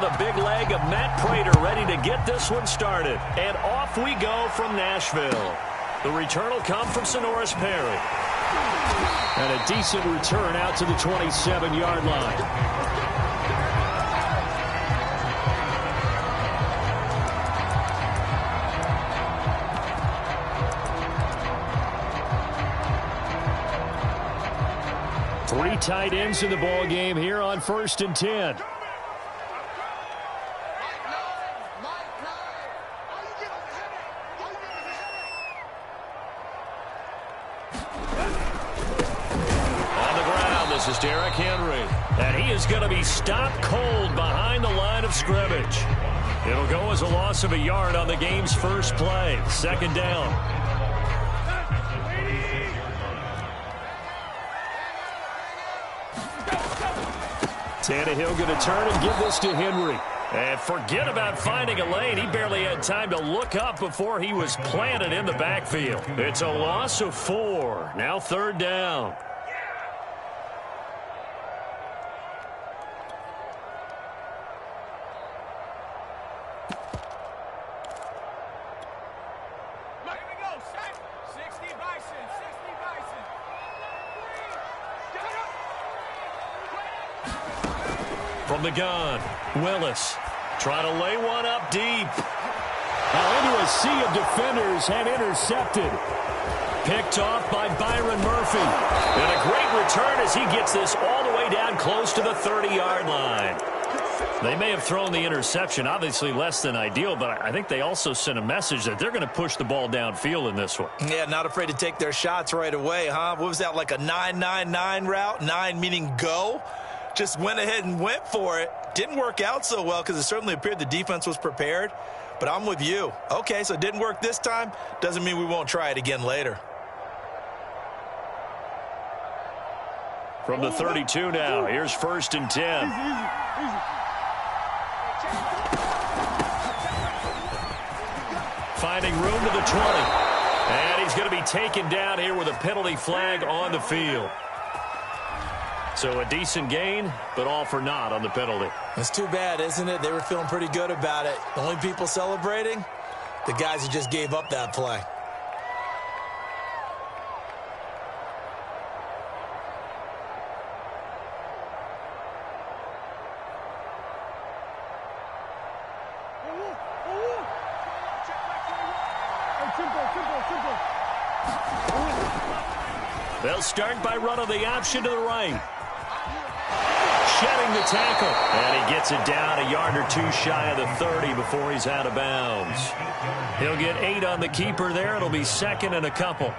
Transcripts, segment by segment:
the big leg of Matt Prater ready to get this one started. And off we go from Nashville. The return will come from Sonoris Perry. And a decent return out to the 27-yard line. Three tight ends in the ball game here on 1st and 10. On the ground, this is Derrick Henry. And he is going to be stopped cold behind the line of scrimmage. It'll go as a loss of a yard on the game's first play. 2nd down. Tannehill going to turn and give this to Henry. And forget about finding a lane. He barely had time to look up before he was planted in the backfield. It's a loss of 4. Now 3rd down. From the gun, Willis trying to lay one up deep. Now into a sea of defenders and intercepted. Picked off by Byron Murphy. And a great return as he gets this all the way down close to the 30-yard line. They may have thrown the interception, obviously less than ideal, but I think they also sent a message that they're going to push the ball downfield in this one. Yeah, not afraid to take their shots right away, huh? What was that, like a 9-9-9 route? 9 meaning go? Just went ahead and went for it. Didn't work out so well because it certainly appeared the defense was prepared. But I'm with you. Okay, so it didn't work this time. Doesn't mean we won't try it again later. From the 32 now, here's 1st and 10. Finding room to the 20. And he's going to be taken down here with a penalty flag on the field. So a decent gain, but all for naught on the penalty. It's too bad, isn't it? They were feeling pretty good about it. The only people celebrating, the guys who just gave up that play. They'll start by running the option to the right. Shedding the tackle. And he gets it down a yard or 2 shy of the 30 before he's out of bounds. He'll get 8 on the keeper there. It'll be 2nd and a couple.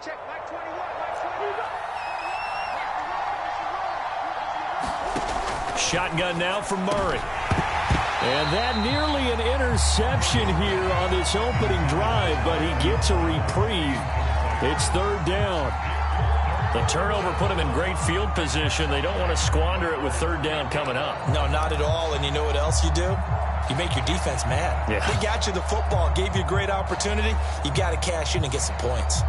Check, Mike 21, Mike 21. Shotgun now from Murray. And that nearly an interception here on this opening drive, but he gets a reprieve. It's 3rd down. The turnover put him in great field position. They don't want to squander it with 3rd down coming up. No, not at all. And you know what else you do? You make your defense mad. Yeah. They got you the football, gave you a great opportunity. You got to cash in and get some points.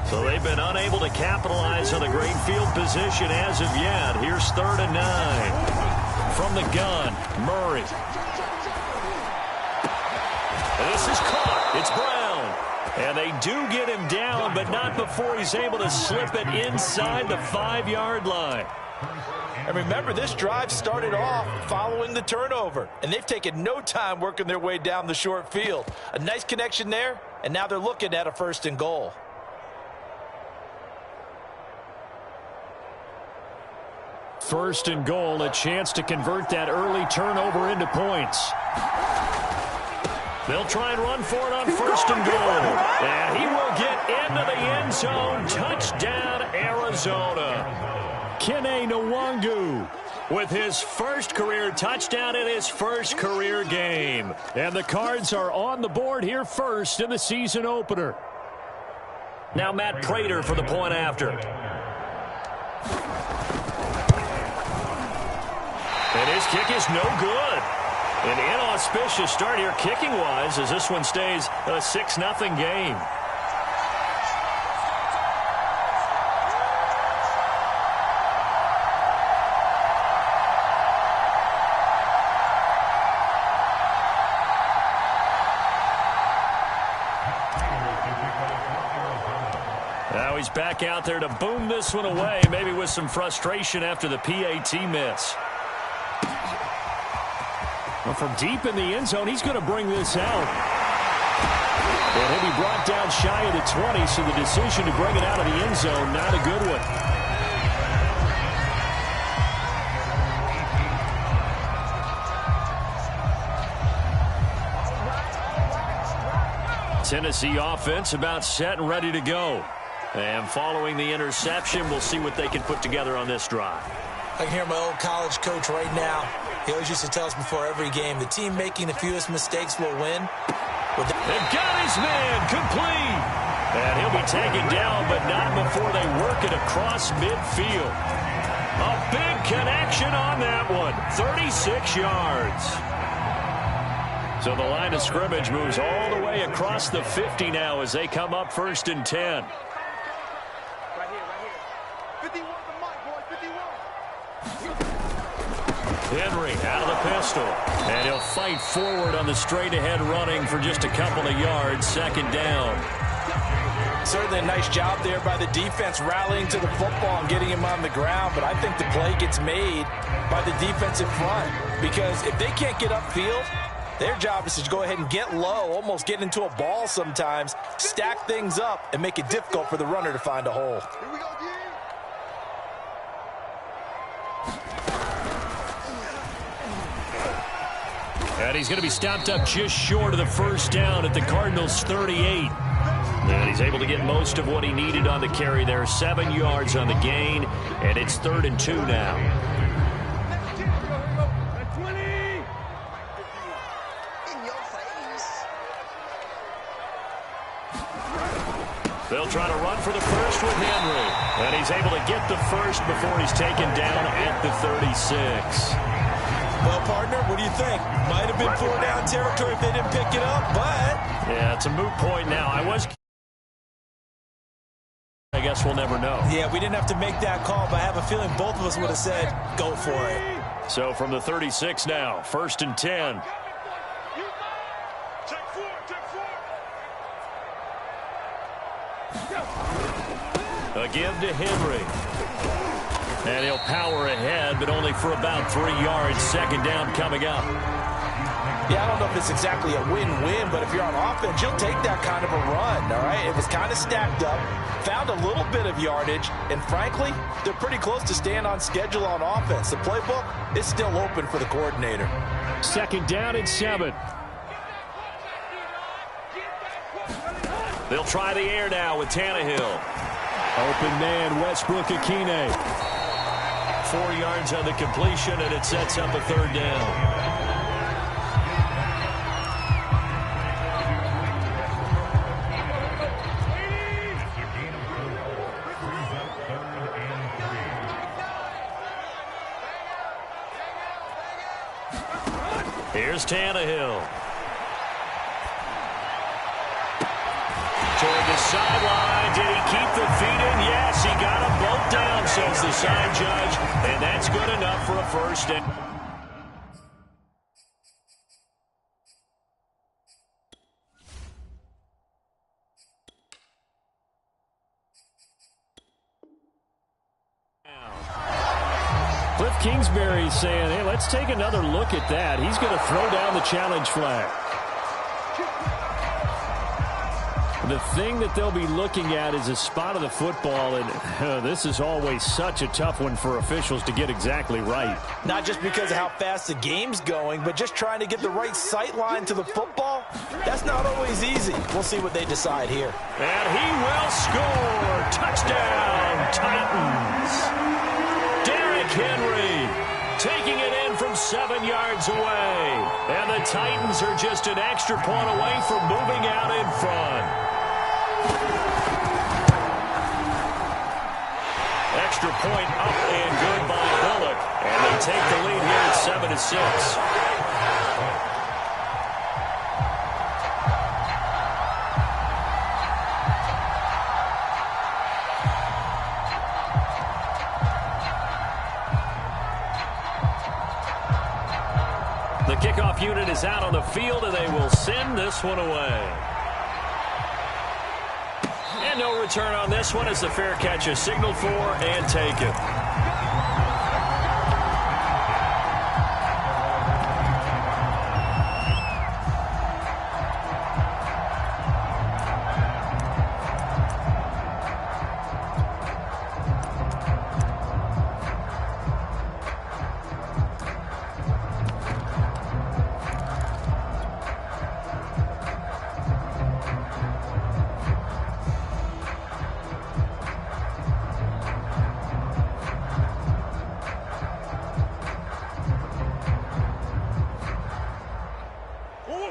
So they've been unable to capitalize on a great field position as of yet. Here's 3rd and 9. From the gun, Murray. This is caught. It's Brown. And they do get him down, but not before he's able to slip it inside the 5-yard line. And remember, this drive started off following the turnover, and they've taken no time working their way down the short field. A nice connection there, and now they're looking at a 1st and goal. First and goal, a chance to convert that early turnover into points. They'll try and run for it on 1st and goal. And he will get into the end zone. Touchdown, Arizona. Kene Nwangu. with his first career touchdown in his first career game. And the Cards are on the board here first in the season opener. Now Matt Prater for the point after. And his kick is no good. An inauspicious start here kicking-wise as this one stays a 6-0 game. Now he's back out there to boom this one away, maybe with some frustration after the PAT miss. Well, from deep in the end zone, he's going to bring this out. And he'll be brought down shy of the 20, so the decision to bring it out of the end zone, not a good one. Tennessee offense about set and ready to go. And following the interception, we'll see what they can put together on this drive. I can hear my old college coach right now. He always used to tell us before every game, the team making the fewest mistakes will win. They've got his man complete. And he'll be taken down, but not before they work it across midfield. A big connection on that one. 36 yards. So the line of scrimmage moves all the way across the 50 now as they come up 1st and 10. Henry out of the pistol. And he'll fight forward on the straight-ahead running for just a couple of yards. 2nd down. Certainly a nice job there by the defense rallying to the football and getting him on the ground. But I think the play gets made by the defensive front. Because if they can't get upfield, their job is to go ahead and get low, almost get into a ball sometimes, stack things up, and make it difficult for the runner to find a hole. Here we go, G. And he's going to be stopped up just short of the 1st down at the Cardinals' 38. And he's able to get most of what he needed on the carry there. 7 yards on the gain, and it's 3rd and 2 now. They'll try to run for the first with Henry. And he's able to get the first before he's taken down at the 36. Well, partner, what do you think? Might have been 4-down territory if they didn't pick it up, but... Yeah, it's a moot point now. I guess we'll never know. Yeah, we didn't have to make that call, but I have a feeling both of us would have said, go for it. So from the 36 now, 1st and 10. A give to Henry. And he'll power ahead, but only for about 3 yards. 2nd down coming up. Yeah, I don't know if it's exactly a win-win, but if you're on offense, you'll take that kind of a run, all right? It was kind of stacked up, found a little bit of yardage, and frankly, they're pretty close to staying on schedule on offense. The playbook is still open for the coordinator. 2nd down and 7. They'll try the air now with Tannehill. Open man, Westbrook-Akine. 4 yards on the completion, and it sets up a 3rd down. Here's Tannehill. Toward the sideline. Did he keep the feet in? Yes, he got them both down, says the side judge. And that's good enough for a 1st down. Cliff Kingsbury saying, hey, let's take another look at that. He's going to throw down the challenge flag. The thing that they'll be looking at is a spot of the football, and this is always such a tough one for officials to get exactly right. Not just because of how fast the game's going, but just trying to get the right sight line to the football. That's not always easy. We'll see what they decide here. And he will score. Touchdown, Titans. Derrick Henry 7 yards away. And the Titans are just an extra point away from moving out in front. Extra point up and good by Bullock. And they take the lead here at 7-6. The kickoff unit is out on the field, and they will send this one away. And no return on this one as the fair catch is signaled for and taken.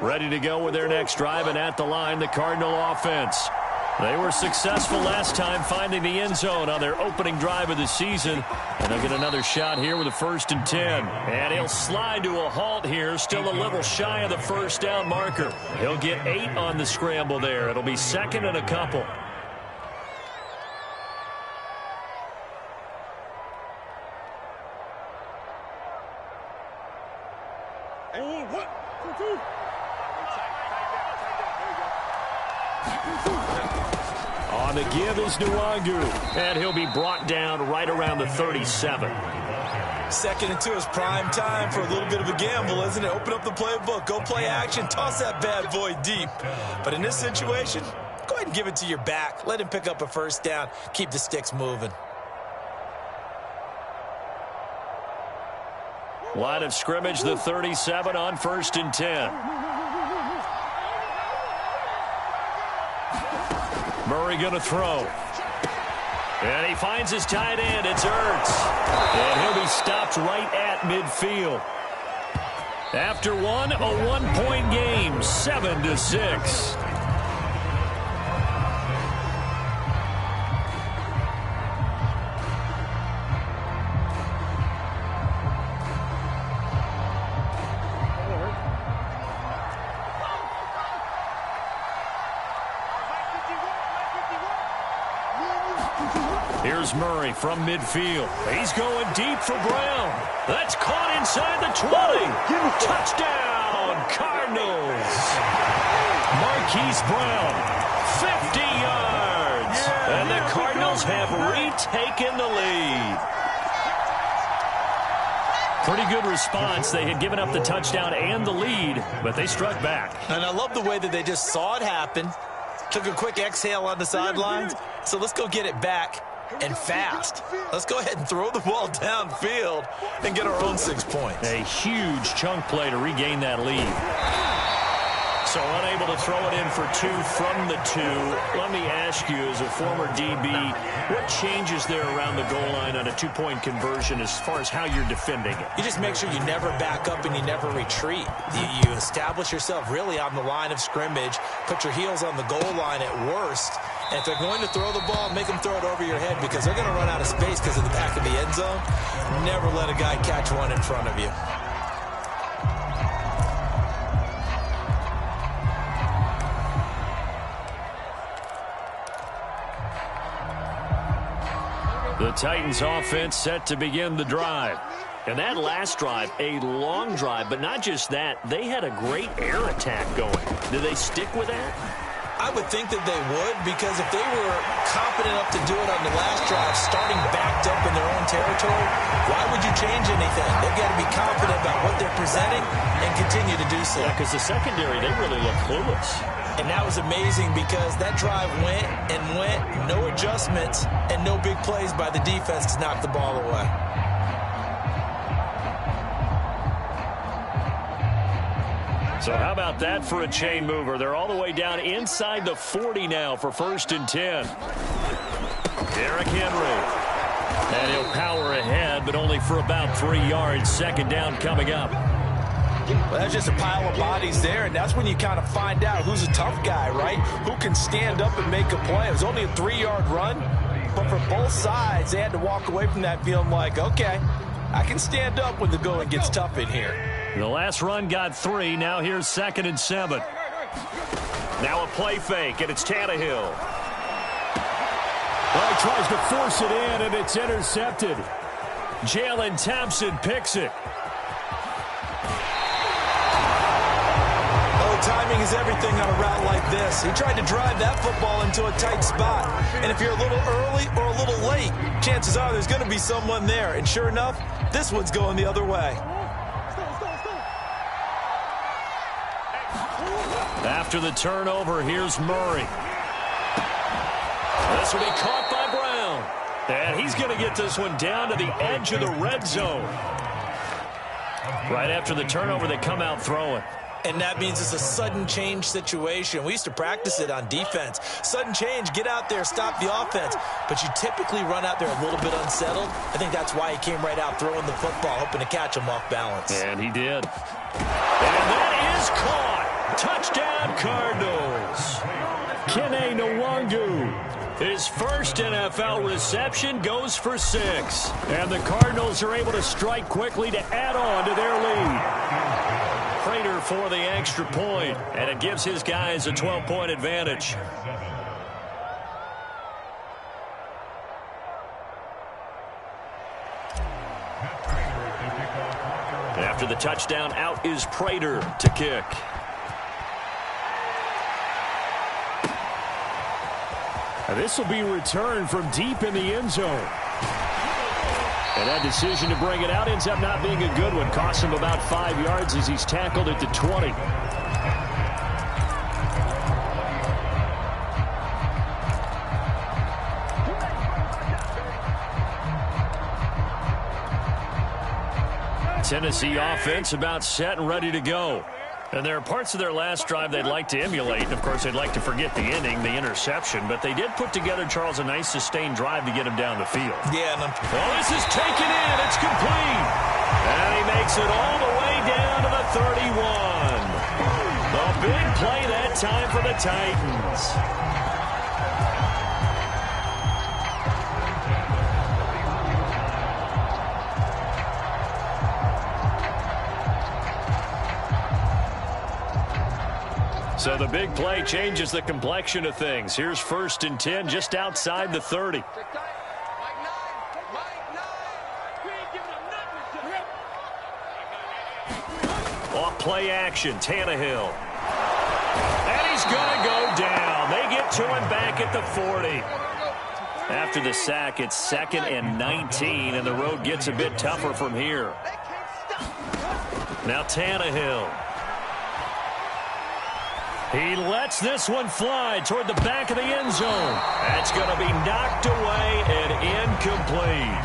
Ready to go with their next drive, and at the line, the Cardinal offense. They were successful last time finding the end zone on their opening drive of the season, and they'll get another shot here with a 1st and 10. And he'll slide to a halt here, still a little shy of the first down marker. He'll get 8 on the scramble there. It'll be 2nd and a couple. On the give is Nwangu, and he'll be brought down right around the 37. 2nd and 2 is prime time for a little bit of a gamble, isn't it? Open up the playbook, go play action, toss that bad boy deep. But in this situation, go ahead and give it to your back. Let him pick up a 1st down, keep the sticks moving. Line of scrimmage, the 37 on 1st and 10. Murray going to throw. And he finds his tight end. It's Ertz. And he'll be stopped right at midfield. After one, a 1-point game, 7-6. Here's Murray from midfield. He's going deep for Brown. That's caught inside the 20. Touchdown, Cardinals. Marquise Brown, 50 yards. And the Cardinals have retaken the lead. Pretty good response. They had given up the touchdown and the lead, but they struck back. And I love the way that they just saw it happen. Took a quick exhale on the sidelines. So let's go get it back. And fast. Let's go ahead and throw the ball downfield and get our own 6 points. A huge chunk play to regain that lead. So unable to throw it in for 2 from the 2. Let me ask you, as a former DB, what changes there around the goal line on a 2-point conversion as far as how you're defending it? You just make sure you never back up and you never retreat. You establish yourself really on the line of scrimmage, put your heels on the goal line at worst, and if they're going to throw the ball, make them throw it over your head because they're going to run out of space because of the back of the end zone. Never let a guy catch one in front of you. The Titans offense set to begin the drive. And that last drive, a long drive, but not just that, they had a great air attack going. Did they stick with that? I would think that they would, because if they were confident enough to do it on the last drive, starting backed up in their own territory, why would you change anything? They've got to be confident about what they're presenting and continue to do so. Yeah, because the secondary, they really look clueless. And that was amazing because that drive went and went, no adjustments, and no big plays by the defense to knock the ball away. So how about that for a chain mover? They're all the way down inside the 40 now for 1st and 10. Derrick Henry. And he'll power ahead, but only for about 3 yards. Second down coming up. Well, that's just a pile of bodies there, and that's when you kind of find out who's a tough guy, right? Who can stand up and make a play. It was only a 3-yard run, but for both sides, they had to walk away from that feeling like, okay, I can stand up when the going gets tough in here. The last run got 3. Now here's 2nd and 7. Now a play fake, and it's Tannehill. Well, he tries to force it in, and it's intercepted. Jalen Thompson picks it. Timing is everything on a route like this. He tried to drive that football into a tight spot. And if you're a little early or a little late, chances are there's going to be someone there. And sure enough, this one's going the other way. After the turnover, here's Murray. This will be caught by Brown. And he's going to get this one down to the edge of the red zone. Right after the turnover, they come out throwing. And that means it's a sudden change situation. We used to practice it on defense. Sudden change, get out there, stop the offense. But you typically run out there a little bit unsettled. I think that's why he came right out throwing the football, hoping to catch him off balance. And he did. And that is caught. Touchdown, Cardinals. Kene Nwangu. His first NFL reception goes for 6. And the Cardinals are able to strike quickly to add on to their lead. Prater for the extra point, and it gives his guys a 12-point advantage. After the touchdown, out is Prater to kick. And this will be returned from deep in the end zone. And that decision to bring it out ends up not being a good one. Costs him about 5 yards as he's tackled at the 20. Tennessee offense about set and ready to go. And there are parts of their last drive they'd like to emulate. Of course, they'd like to forget the inning, the interception. But they did put together, Charles, a nice sustained drive to get him down the field. Yeah. Well, this is taken in. It's complete. And he makes it all the way down to the 31. The big play that time for the Titans. So the big play changes the complexion of things. Here's 1st and 10 just outside the 30. Off play action, Tannehill. And he's going to go down. They get to him back at the 40. After the sack, it's 2nd and 19, and the road gets a bit tougher from here. Now Tannehill. He lets this one fly toward the back of the end zone. That's going to be knocked away and incomplete.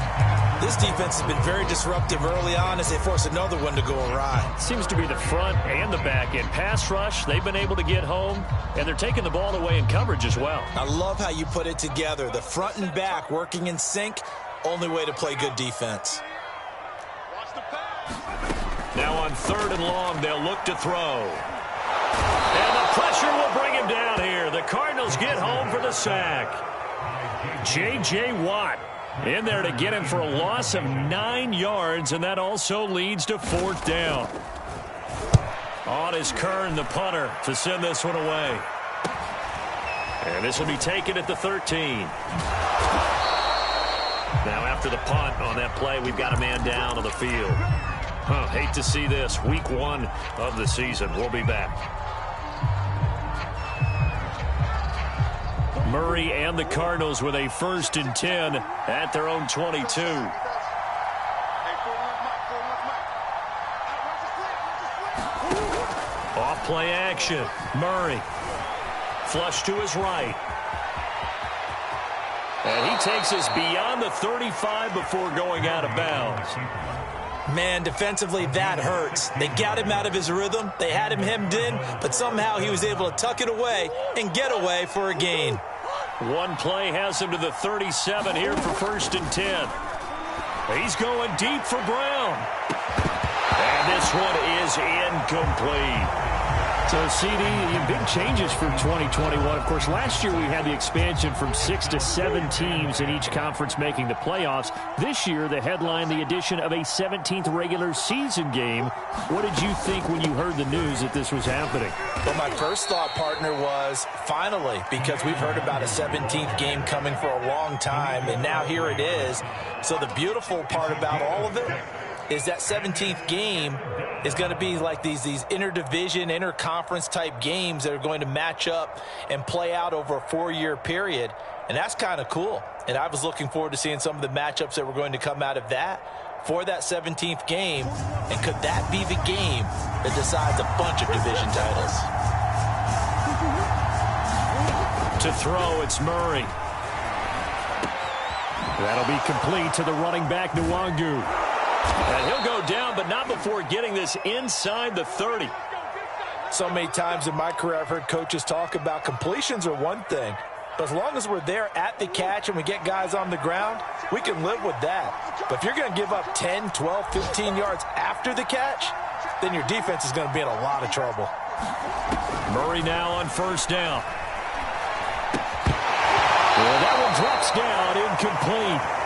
This defense has been very disruptive early on as they force another one to go awry. Seems to be the front and the back end. Pass rush, they've been able to get home, and they're taking the ball away in coverage as well. I love how you put it together. The front and back working in sync, only way to play good defense. Now on 3rd and long, they'll look to throw. And the pressure will bring him down here. The Cardinals get home for the sack. J.J. Watt in there to get him for a loss of 9 yards, and that also leads to 4th down. On is Kern, the punter, to send this one away. And this will be taken at the 13. Now after the punt on that play, we've got a man down on the field. Hate to see this. Week 1 of the season. We'll be back. Murray and the Cardinals with a 1st and 10 at their own 22. Off play action. Murray. Flush to his right. And he takes us beyond the 35 before going out of bounds. Man, defensively, that hurts. They got him out of his rhythm. They had him hemmed in, but somehow he was able to tuck it away and get away for a gain. One play has him to the 37 here for 1st and 10. He's going deep for Brown. And this one is incomplete. So, CD, big changes for 2021. Of course, last year we had the expansion from 6 to 7 teams in each conference making the playoffs. This year, the headline, the addition of a 17th regular season game. What did you think when you heard the news that this was happening? Well, my first thought, partner, was finally, because we've heard about a 17th game coming for a long time, and now here it is. So the beautiful part about all of it is that 17th game is going to be like these interdivision, interconference type games that are going to match up and play out over a 4-year period. And that's kind of cool. And I was looking forward to seeing some of the matchups that were going to come out of that for that 17th game. And could that be the game that decides a bunch of division titles? To throw, it's Murray. That'll be complete to the running back, Nwangu. And he'll go down, but not before getting this inside the 30. So many times in my career, I've heard coaches talk about completions are one thing. But as long as we're there at the catch and we get guys on the ground, we can live with that. But if you're going to give up 10, 12, 15 yards after the catch, then your defense is going to be in a lot of trouble. Murray now on 1st down. Well, that one drops down, incomplete.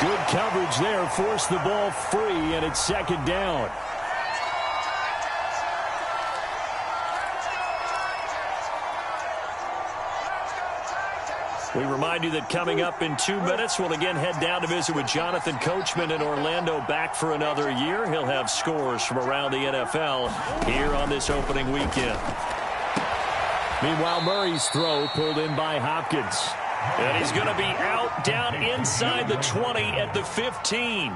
Good coverage there, forced the ball free, and it's 2nd down. We remind you that coming up in 2 minutes, we'll again head down to visit with Jonathan Coachman in Orlando, back for another year. He'll have scores from around the NFL here on this opening weekend. Meanwhile, Murray's throw pulled in by Hopkins. And he's going to be out down inside the 20 at the 15.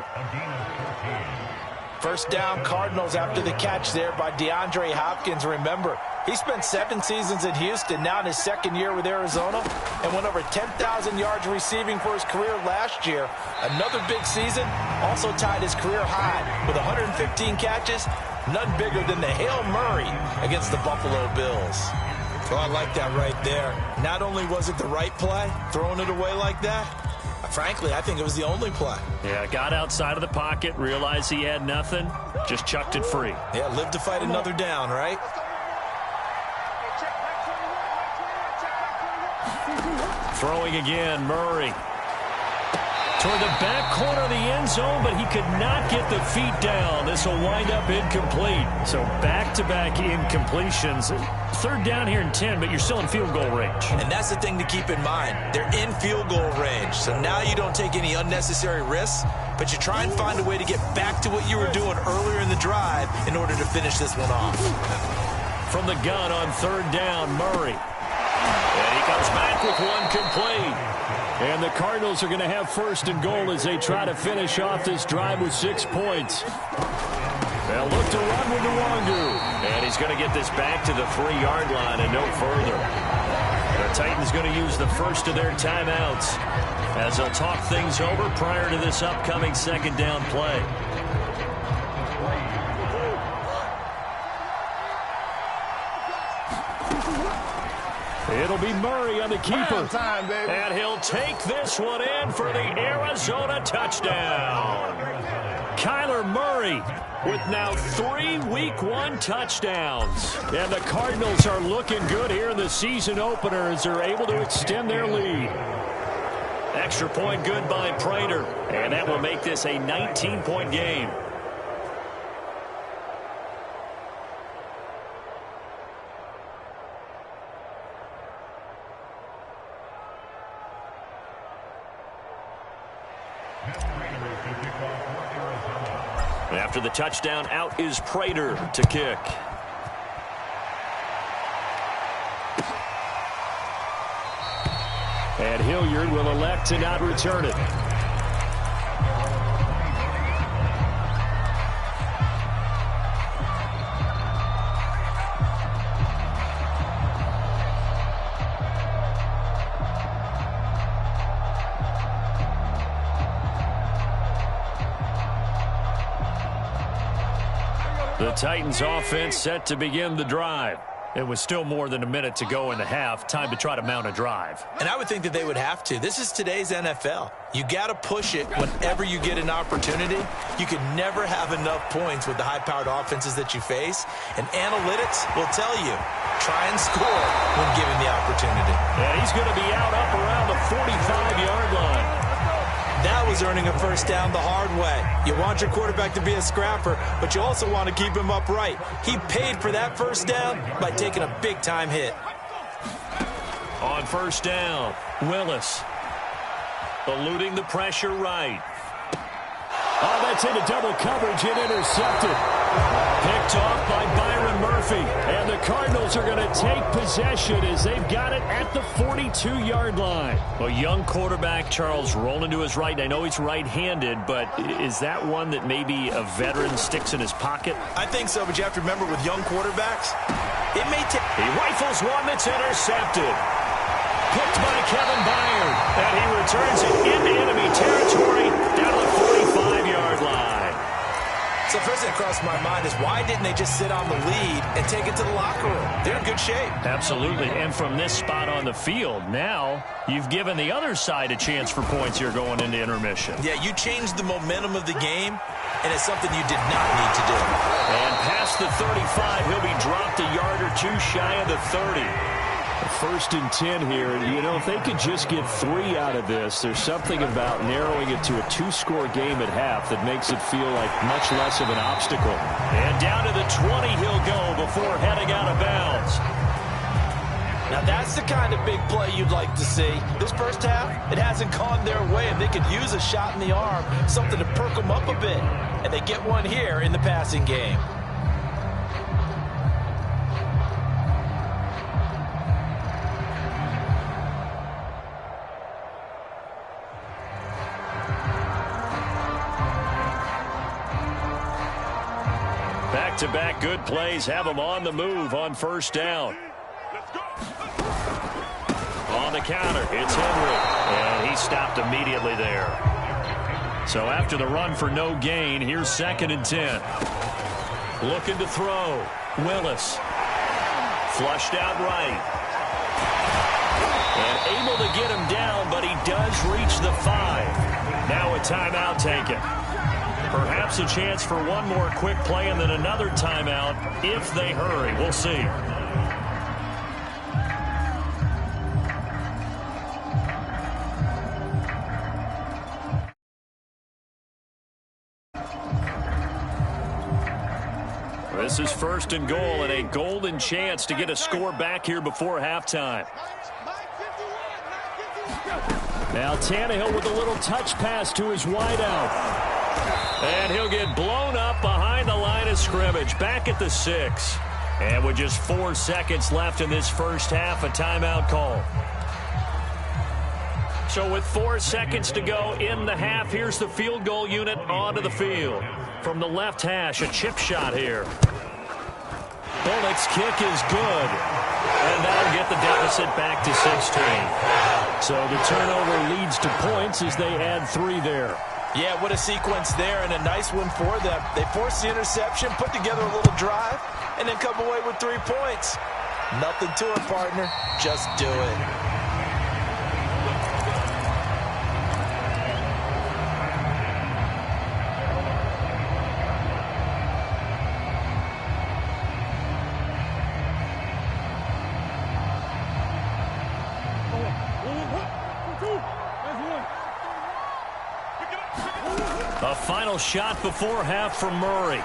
1st down, Cardinals after the catch there by DeAndre Hopkins. Remember, he spent 7 seasons in Houston, now in his 2nd year with Arizona, and went over 10,000 yards receiving for his career last year. Another big season, also tied his career high with 115 catches, none bigger than the Hail Murray against the Buffalo Bills. Oh, I like that right there. Not only was it the right play, throwing it away like that, frankly, I think it was the only play. Yeah, got outside of the pocket, realized he had nothing, just chucked it free. Yeah, live to fight another down, right? Throwing again, Murray. Toward the back corner of the end zone, but he could not get the feet down. This will wind up incomplete. So back-to-back incompletions. 3rd down here and 10, but you're still in field goal range. And that's the thing to keep in mind. They're in field goal range. So now you don't take any unnecessary risks, but you try and find a way to get back to what you were doing earlier in the drive in order to finish this one off. From the gun on 3rd down, Murray. And he comes back with one complete. And the Cardinals are going to have 1st and goal as they try to finish off this drive with 6 points. They'll look to run with Nwangu. And he's going to get this back to the 3-yard line and no further. The Titans going to use the first of their timeouts as they'll talk things over prior to this upcoming 2nd down play. It'll be Murray on the keeper. Time, baby. And he'll take this one in for the Arizona touchdown. Kyler Murray with now 3 Week 1 touchdowns. And the Cardinals are looking good here in the season opener as they're able to extend their lead. Extra point good by Prater. And that will make this a 19-point game. After the touchdown, out is Prater to kick. And Hilliard will elect to not return it. The Titans offense set to begin the drive. It was still more than a minute to go in the half. Time to try to mount a drive. And I would think that they would have to. This is today's NFL. You got to push it whenever you get an opportunity. You can never have enough points with the high-powered offenses that you face. And analytics will tell you, try and score when given the opportunity. And he's going to be out up around the 45-yard line. That was earning a first down the hard way. You want your quarterback to be a scrapper, but you also want to keep him upright. He paid for that first down by taking a big-time hit. On first down, Willis eluding the pressure right. Oh, that's into double coverage and intercepted. Picked off by Byron Murphy. And the Cardinals are going to take possession as they've got it at the 42-yard line. A young quarterback, Charles, rolling to his right. I know he's right-handed, but is that one that maybe a veteran sticks in his pocket? I think so, but you have to remember with young quarterbacks, it may take... He rifles one that's intercepted. Picked by Kevin Byard. And he returns it into enemy territory down to the 45-yard line. So first thing that crossed my mind is why didn't they just sit on the lead and take it to the locker room? They're in good shape. Absolutely. And from this spot on the field, now you've given the other side a chance for points here going into intermission. Yeah, you changed the momentum of the game, and it's something you did not need to do. And past the 35, he'll be dropped a yard or two shy of the 30. First and 10 here. You know, if they could just get 3 out of this, there's something about narrowing it to a 2-score game at half that makes it feel like much less of an obstacle. And down to the 20 he'll go before heading out of bounds. Now that's the kind of big play you'd like to see. This first half, it hasn't gone their way, and they could use a shot in the arm, something to perk them up a bit. And they get one here in the passing game. Back-to-back good plays have them on the move on first down. On the counter, it's Henry, and he stopped immediately there. So after the run for no gain, here's 2nd and 10. Looking to throw. Willis. Flushed out right. And able to get him down, but he does reach the 5. Now a timeout taken. Perhaps a chance for one more quick play and then another timeout if they hurry. We'll see. This is 1st and goal and a golden chance to get a score back here before halftime. Now Tannehill with a little touch pass to his wideout. And he'll get blown up behind the line of scrimmage, back at the 6. And with just 4 seconds left in this first half, a timeout call. So with 4 seconds to go in the half, here's the field goal unit onto the field. From the left hash, a chip shot here. Bullock's kick is good. And that'll get the deficit back to 16. So the turnover leads to points as they add 3 there. Yeah, what a sequence there, and a nice one for them. They forced the interception, put together a little drive, and then come away with 3 points. Nothing to it, partner. Just do it. A final shot before half from Murray.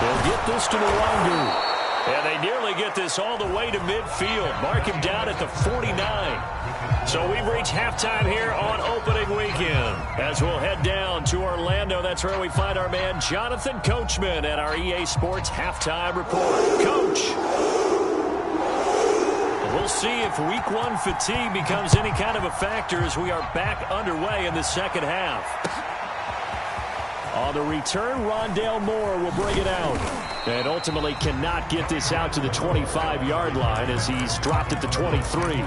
They'll get this to Nwangu. And they nearly get this all the way to midfield. Mark him down at the 49. So we've reached halftime here on opening weekend. As we'll head down to Orlando, that's where we find our man Jonathan Coachman at our EA Sports Halftime Report. Coach, we'll see if week 1 fatigue becomes any kind of a factor as we are back underway in the second half. On the return, Rondale Moore will bring it out. And ultimately cannot get this out to the 25-yard line as he's dropped at the 23.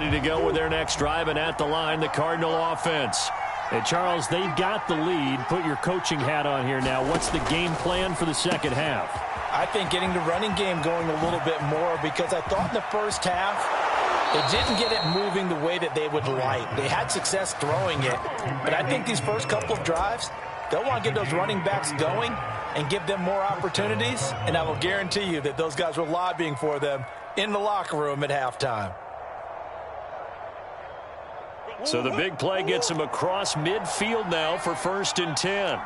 ready to go with their next drive, and at the line, the Cardinal offense. And, Charles, they've got the lead. Put your coaching hat on here now. What's the game plan for the second half? I think getting the running game going a little bit more, because I thought in the first half they didn't get it moving the way that they would like. They had success throwing it, but I think these first couple of drives, they'll want to get those running backs going and give them more opportunities, and I will guarantee you that those guys were lobbying for them in the locker room at halftime. So the big play gets him across midfield now for 1st and 10.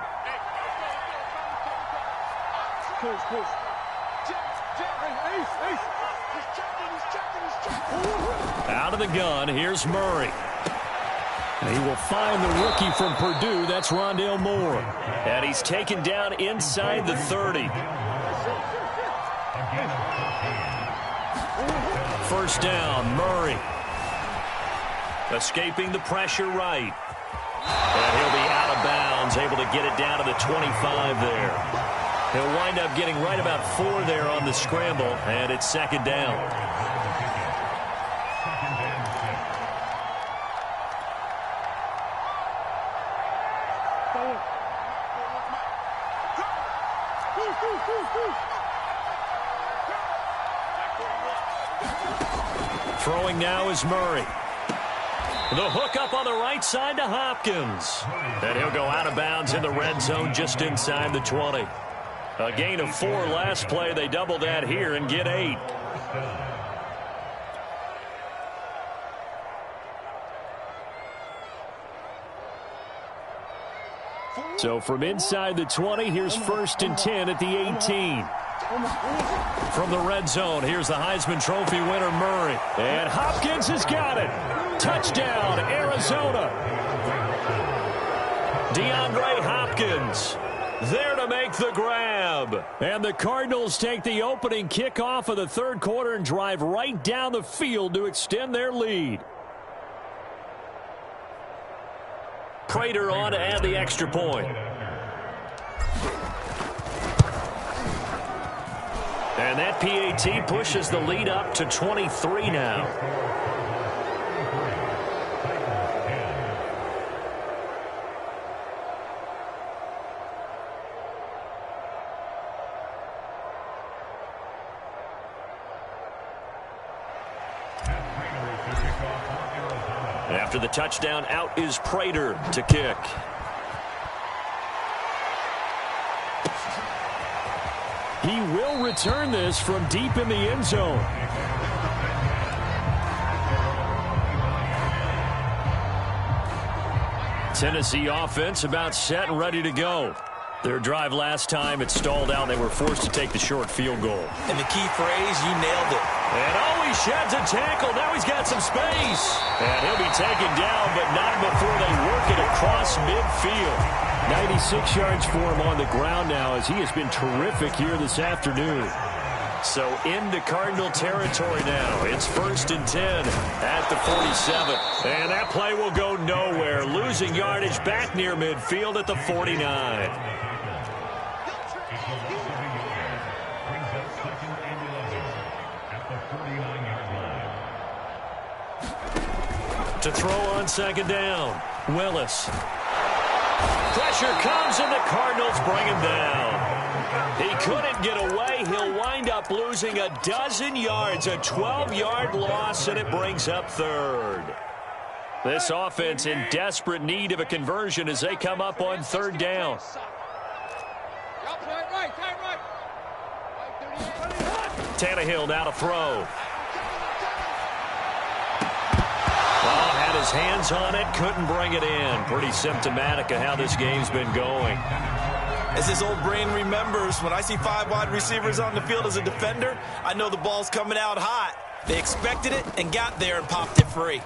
Out of the gun, here's Murray. And he will find the rookie from Purdue. That's Rondale Moore. And he's taken down inside the 30. First down, Murray. Escaping the pressure right. And he'll be out of bounds, able to get it down to the 25 there. He'll wind up getting right about 4 there on the scramble, and it's 2nd down. Throwing now is Murray. The hook up on the right side to Hopkins. And he'll go out of bounds in the red zone just inside the 20. A gain of 4 last play. They double that here and get 8. So from inside the 20, here's 1st and 10 at the 18. From the red zone, here's the Heisman Trophy winner, Murray. And Hopkins has got it. Touchdown, Arizona. DeAndre Hopkins there to make the grab. And the Cardinals take the opening kickoff of the 3rd quarter and drive right down the field to extend their lead. Prater on to add the extra point. And that PAT pushes the lead up to 23 now. After the touchdown, out is Prater to kick. He will return this from deep in the end zone. Tennessee offense about set and ready to go. Their drive last time, it stalled out. They were forced to take the short field goal. And the key phrase, you nailed it. And he sheds a tackle. Now he's got some space. And he'll be taken down, but not before they work it across midfield. 96 yards for him on the ground now, as he has been terrific here this afternoon. So into Cardinal territory now. It's 1st and 10 at the 47. And that play will go nowhere. Losing yardage back near midfield at the 49. To throw on 2nd down, Willis. Pressure comes, and the Cardinals bring him down. He couldn't get away. He'll wind up losing a dozen yards, a 12-yard loss, and it brings up 3rd. This offense in desperate need of a conversion as they come up on 3rd down. Tannehill now to throw. Had his hands on it, couldn't bring it in. Pretty symptomatic of how this game's been going. As his old brain remembers, when I see 5 wide receivers on the field as a defender, I know the ball's coming out hot. They expected it and got there and popped it free.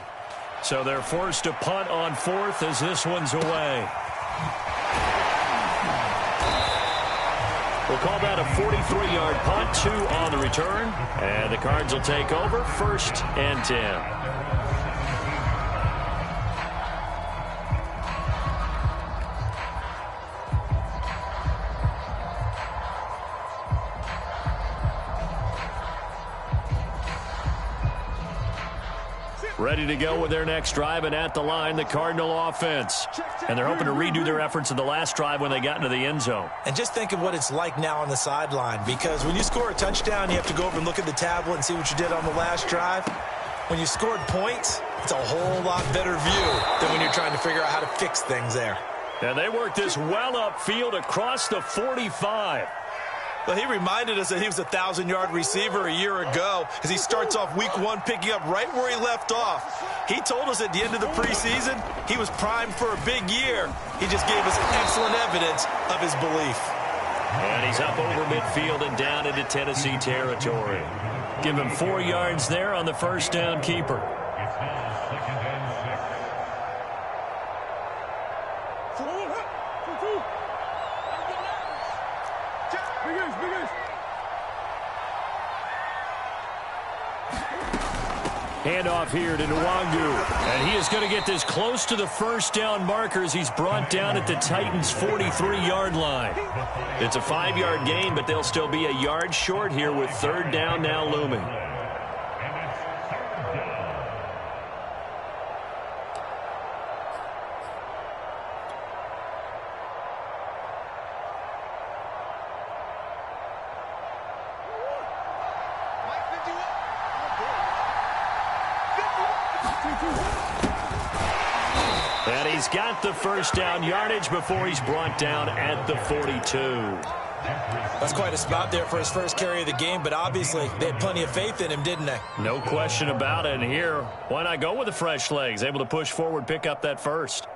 So they're forced to punt on 4th as this one's away. We'll call that a 43-yard punt, 2 on the return. And the Cards will take over 1st and 10. Ready to go with their next drive, and at the line, the Cardinal offense. And they're hoping to redo their efforts in the last drive when they got into the end zone. And just think of what it's like now on the sideline, because when you score a touchdown, you have to go over and look at the tablet and see what you did on the last drive. When you scored points, it's a whole lot better view than when you're trying to figure out how to fix things there. And they worked this well upfield across the 45. Well, he reminded us that he was a 1,000-yard receiver a year ago as he starts off week 1 picking up right where he left off. He told us at the end of the preseason he was primed for a big year. He just gave us excellent evidence of his belief. And he's up over midfield and down into Tennessee territory. Give him 4 yards there on the first down keeper. Handoff here to Nwangu. And he is going to get this close to the first down marker as he's brought down at the Titans' 43-yard line. It's a 5-yard gain, but they'll still be a yard short here with third down now looming. And he's got the first down yardage before he's brought down at the 42. That's quite a spot there for his first carry of the game, but obviously they had plenty of faith in him, didn't they? No question about it. And here, why not go with the fresh legs? Able to push forward, pick up that first.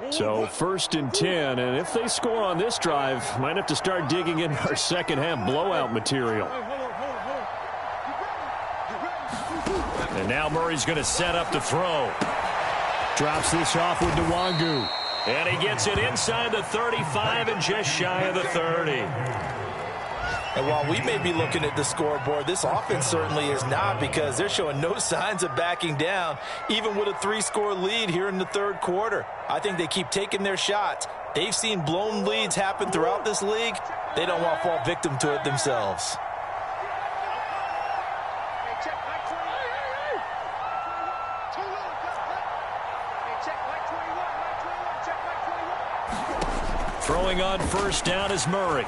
So 1st and 10, and if they score on this drive, might have to start digging in our second half blowout material. And now Murray's going to set up to throw. Drops this off with Nwangu. And he gets it inside the 35 and just shy of the 30. And while we may be looking at the scoreboard, this offense certainly is not, because they're showing no signs of backing down, even with a 3-score lead here in the third quarter. I think they keep taking their shots. They've seen blown leads happen throughout this league. They don't want to fall victim to it themselves. Throwing on first down is Murray.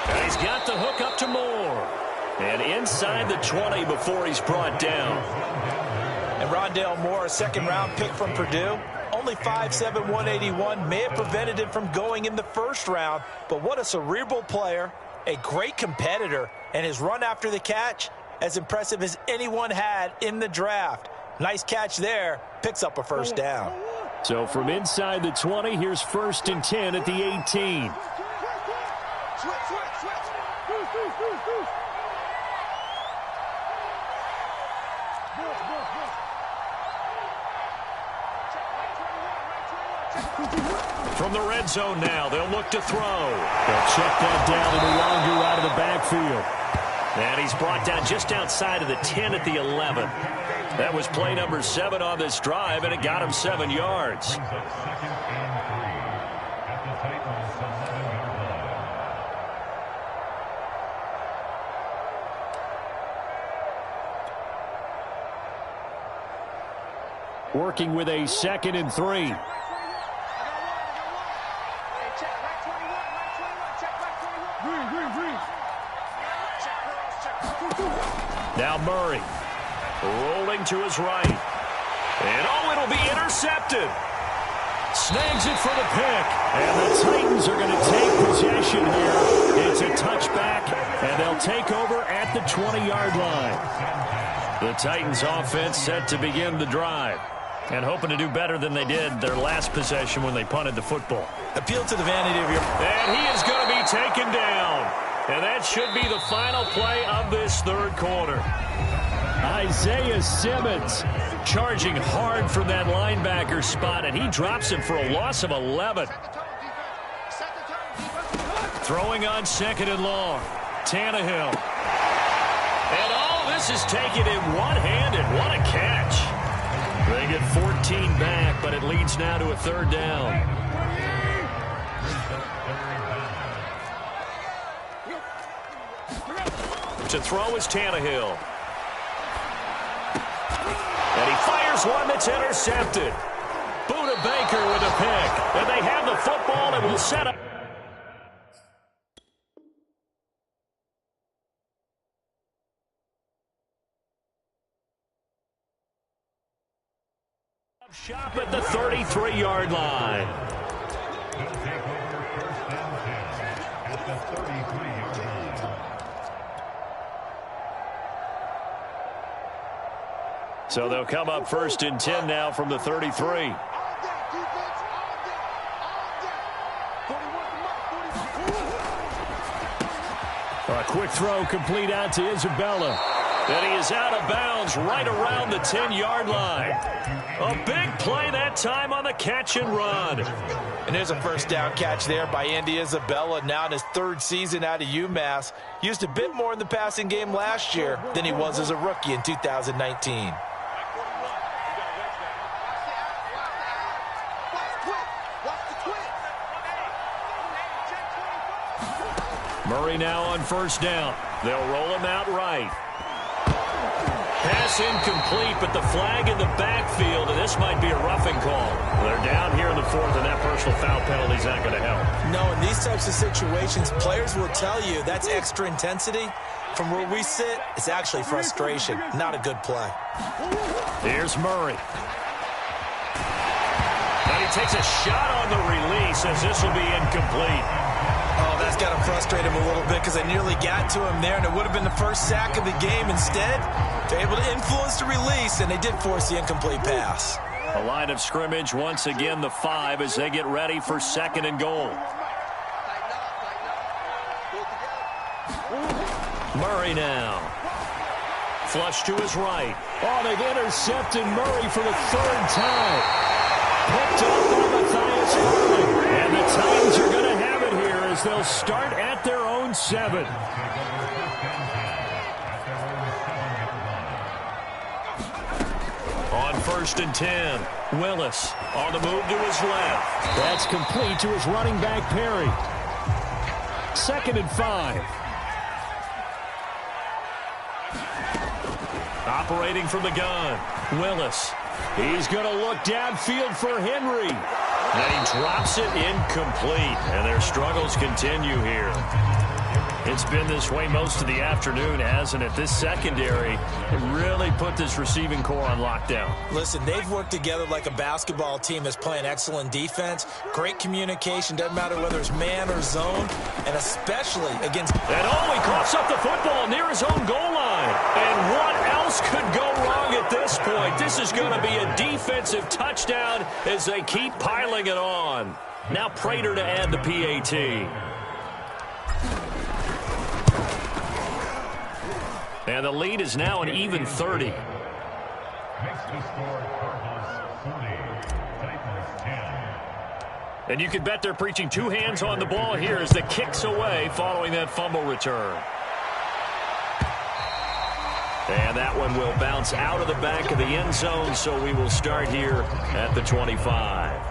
And he's got the hook up to Moore. And inside the 20 before he's brought down. And Rondale Moore, a second-round pick from Purdue. Only 5'7", 181. May have prevented him from going in the first round. But what a cerebral player, a great competitor, and his run after the catch, as impressive as anyone had in the draft. Nice catch there. Picks up a first down. So from inside the 20, here's 1st and 10 at the 18. From the red zone now, they'll look to throw. They'll check that down to Nwangu out of the backfield. And he's brought down just outside of the 10 at the 11. That was play number 7 on this drive, and it got him 7 yards. Working with a 2nd and 3. Now Murray. Rolling to his right. And oh, it'll be intercepted. Snags it for the pick. And the Titans are going to take possession here. It's a touchback, and they'll take over at the 20-yard line. The Titans offense set to begin the drive, and hoping to do better than they did their last possession when they punted the football. Appeal to the vanity of your... And he is going to be taken down. And that should be the final play of this third quarter. Isaiah Simmons charging hard from that linebacker spot, and he drops him for a loss of 11. Throwing on 2nd and long. Tannehill. And all this is taken in one-handed. What a catch. They get 14 back, but it leads now to a third down. To throw is Tannehill. And he fires one that's intercepted. Buda Baker with a pick. And they have the football and will set up. Shop at the 33-yard line. So they'll come up 1st and 10 now from the 33. A quick throw complete out to Isabella. And he is out of bounds right around the 10-yard line. A big play that time on the catch and run. And there's a first down catch there by Andy Isabella, now in his 3rd season out of UMass. Used a bit more in the passing game last year than he was as a rookie in 2019. Murray now on 1st down. They'll roll him out right. Pass incomplete, but the flag in the backfield, and this might be a roughing call. They're down here in the 4th, and that personal foul penalty is not going to help. No, in these types of situations, players will tell you that's extra intensity. From where we sit, it's actually frustration, not a good play. Here's Murray. And he takes a shot on the release as this will be incomplete. Oh, that's got to frustrate him a little bit because I nearly got to him there, and it would have been the first sack of the game. Instead, they're able to influence the release, and they did force the incomplete pass. A line of scrimmage, once again, the 5 as they get ready for 2nd and goal. Murray now. Flush to his right. Oh, they've intercepted Murray for the 3rd time. Picked up by Matthias Farley. And the Titans are going to have it here as they'll start at their own 7. On 1st and 10, Willis on the move to his left. That's complete to his running back, Perry. 2nd and 5. Operating from the gun, Willis. He's going to look downfield for Henry. And he drops it incomplete. And their struggles continue here. It's been this way most of the afternoon, hasn't it? This secondary really put this receiving core on lockdown. Listen, they've worked together like a basketball team that's playing excellent defense. Great communication, doesn't matter whether it's man or zone, and especially against... And he coughs up the football near his own goal line. And what else could go wrong at this point? This is going to be a defensive touchdown as they keep piling it on. Now Prater to add the PAT. And the lead is now an even 30. And you can bet they're preaching 2 hands on the ball here as the kick's away following that fumble return. And that one will bounce out of the back of the end zone, so we will start here at the 25.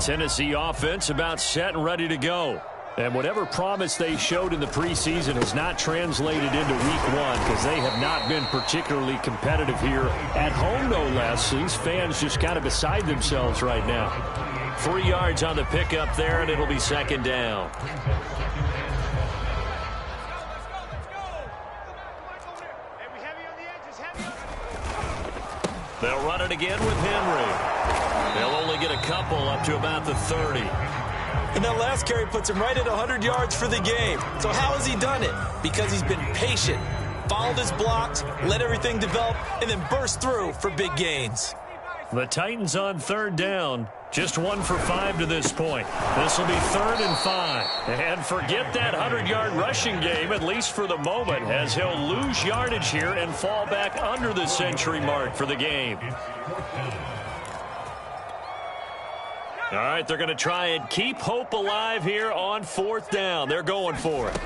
Tennessee offense about set and ready to go. And whatever promise they showed in the preseason has not translated into week 1 because they have not been particularly competitive here at home, no less. These fans just kind of beside themselves right now. 3 yards on the pickup there, and it'll be 2nd down. They'll run it again with Henry. They'll only get a couple up to about the 30. And that last carry puts him right at 100 yards for the game. So how has he done it? Because he's been patient, followed his blocks, let everything develop, and then burst through for big gains. The Titans on 3rd down. Just 1 for 5 to this point. This will be 3rd and 5. And forget that 100-yard rushing game, at least for the moment, as he'll lose yardage here and fall back under the century mark for the game. All right, they're going to try and keep hope alive here on 4th down. They're going for it.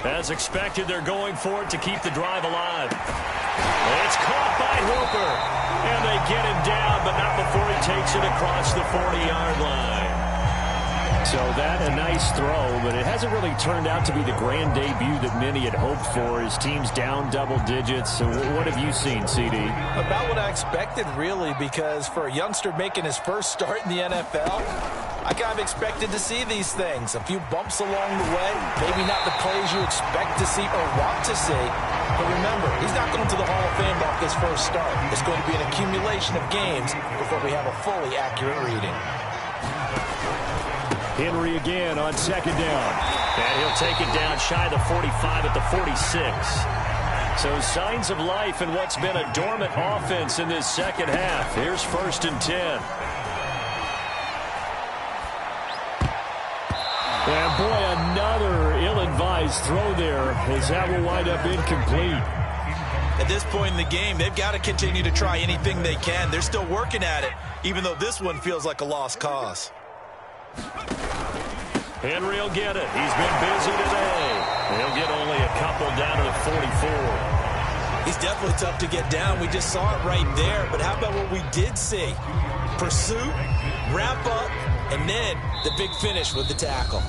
As expected, they're going for it to keep the drive alive. It's caught by Hooper. And they get him down, but not before he takes it across the 40-yard line. So that a nice throw, but it hasn't really turned out to be the grand debut that many had hoped for. His team's down double digits. So what have you seen, CD? About what I expected, really, because for a youngster making his first start in the NFL, I kind of expected to see these things. A few bumps along the way, maybe not the plays you expect to see or want to see. But remember, he's not going to the Hall of Fame off this first start. It's going to be an accumulation of games before we have a fully accurate reading. Henry again on second down. And he'll take it down shy of the 45 at the 46. So signs of life in what's been a dormant offense in this second half. Here's 1st and 10. And boy, another ill-advised throw there as that will wind up incomplete. At this point in the game, they've got to continue to try anything they can. They're still working at it, even though this one feels like a lost cause. Henry will get it. He's been busy today. He'll get only a couple down to the 44. He's definitely tough to get down. We just saw it right there. But how about what we did see? Pursuit, wrap up, and then the big finish with the tackle.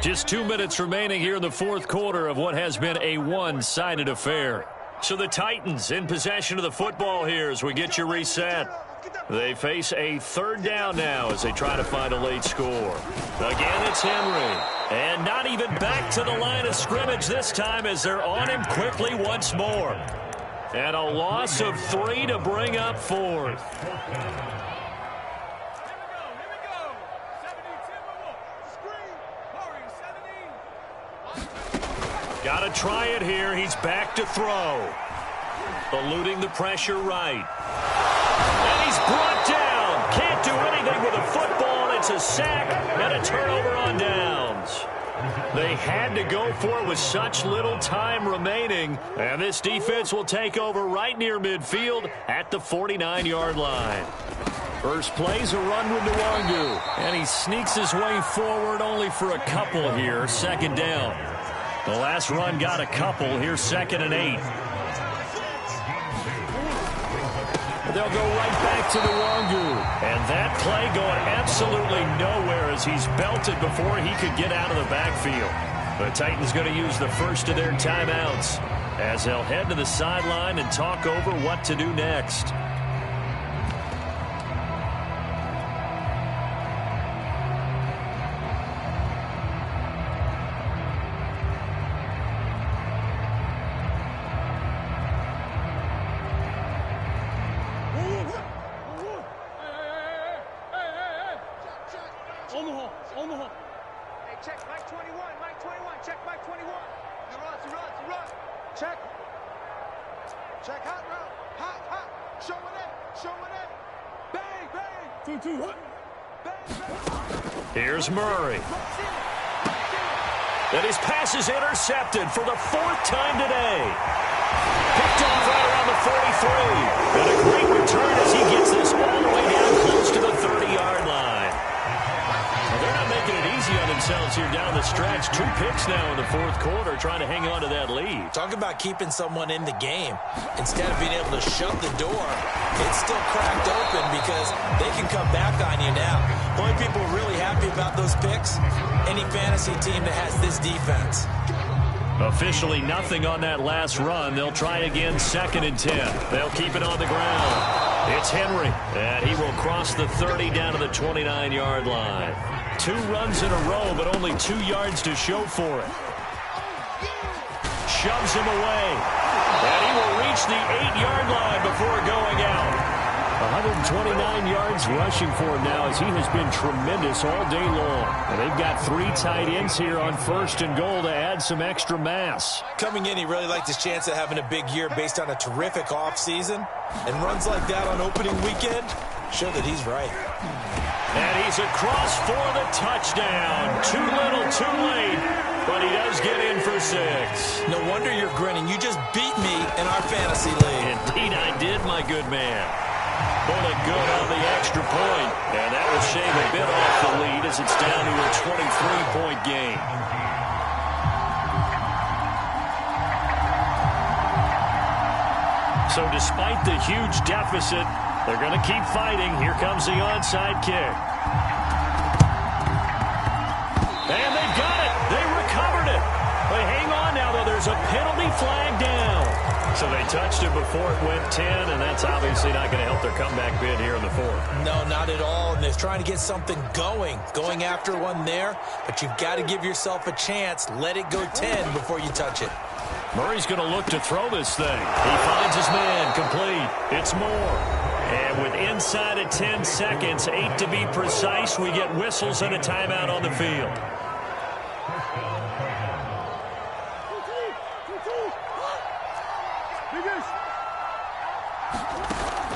Just 2 minutes remaining here in the fourth quarter of what has been a one-sided affair. So the Titans in possession of the football here as we get you reset. They face a third down now as they try to find a late score. Again, it's Henry. And not even back to the line of scrimmage this time as they're on him quickly once more. And a loss of 3 to bring up 4th. Got to try it here. He's back to throw. Eluding the pressure right. And he's brought down. Can't do anything with a football. It's a sack and a turnover on downs. They had to go for it with such little time remaining. And this defense will take over right near midfield at the 49-yard line. First play's a run with Nwangu. And he sneaks his way forward only for a couple here. 2nd down. The last run got a couple. Here's 2nd and 8. They'll go right back to Nwangu. And that play going absolutely nowhere as he's belted before he could get out of the backfield. The Titans going to use the first of their timeouts as they'll head to the sideline and talk over what to do next. Here's Murray. And his pass is intercepted for the 4th time today. Picked off right around the 43. And a great return as he gets this all the way down close to the 30-yard line. Well, they're not making it easy on themselves here down the stretch. 2 picks now in the fourth quarter trying to hang on to that lead. Talk about keeping someone in the game. Instead of being able to shut the door, it's still cracked open because they can come back on you now. Only people really happy about those picks, any fantasy team that has this defense. Officially nothing on that last run. They'll try again 2nd and 10. They'll keep it on the ground. It's Henry, and he will cross the 30 down to the 29-yard line. 2 runs in a row, but only 2 yards to show for it. Shoves him away, and he will reach the 8-yard line before going out. 129 yards rushing for him now as he has been tremendous all day long. And they've got 3 tight ends here on 1st and goal to add some extra mass. Coming in, he really liked his chance of having a big year based on a terrific offseason. And runs like that on opening weekend show that he's right. And he's across for the touchdown. Too little, too late. But he does get in for 6. No wonder you're grinning. You just beat me in our fantasy league. Indeed I did, my good man. Pulling good on the extra point. And that will shave a bit off the lead as it's down to a 23-point game. So despite the huge deficit, they're going to keep fighting. Here comes the onside kick. And they've got it. They recovered it. But hang on now, though. There's a penalty flag down. So they touched it before it went 10, and that's obviously not going to help their comeback bid here in the fourth. No, not at all. And they're trying to get something going after one there. But you've got to give yourself a chance. Let it go 10 before you touch it. Murray's going to look to throw this thing. He finds his man, complete. It's Moore. And with inside of 10 seconds, 8 to be precise, we get whistles and a timeout on the field.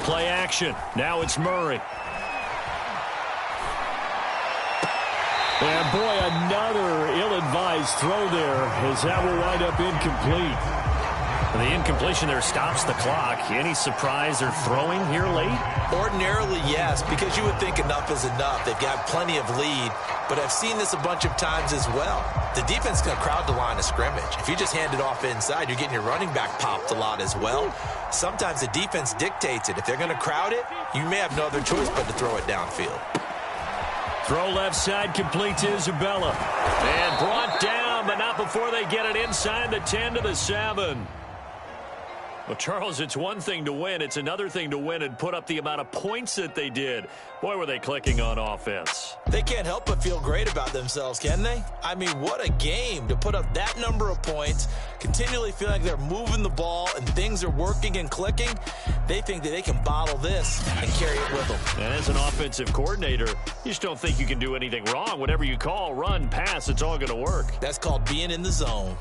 Play action. Now it's Murray. And boy, another ill-advised throw there as that will wind up incomplete. And the incompletion there stops the clock. Any surprise they're throwing here late? Ordinarily, yes, because you would think enough is enough. They've got plenty of lead, but I've seen this a bunch of times as well. The defense is going to crowd the line of scrimmage. If you just hand it off inside, you're getting your running back popped a lot as well. Sometimes the defense dictates it. If they're going to crowd it, you may have no other choice but to throw it downfield. Throw left side, complete to Isabella. And brought down, but not before they get it inside the 10 to the 7. Well, Charles, it's one thing to win. It's another thing to win and put up the amount of points that they did. Boy, were they clicking on offense. They can't help but feel great about themselves, can they? I mean, what a game to put up that number of points, continually feel like they're moving the ball and things are working and clicking. They think that they can bottle this and carry it with them. And as an offensive coordinator, you just don't think you can do anything wrong. Whatever you call, run, pass, it's all going to work. That's called being in the zone.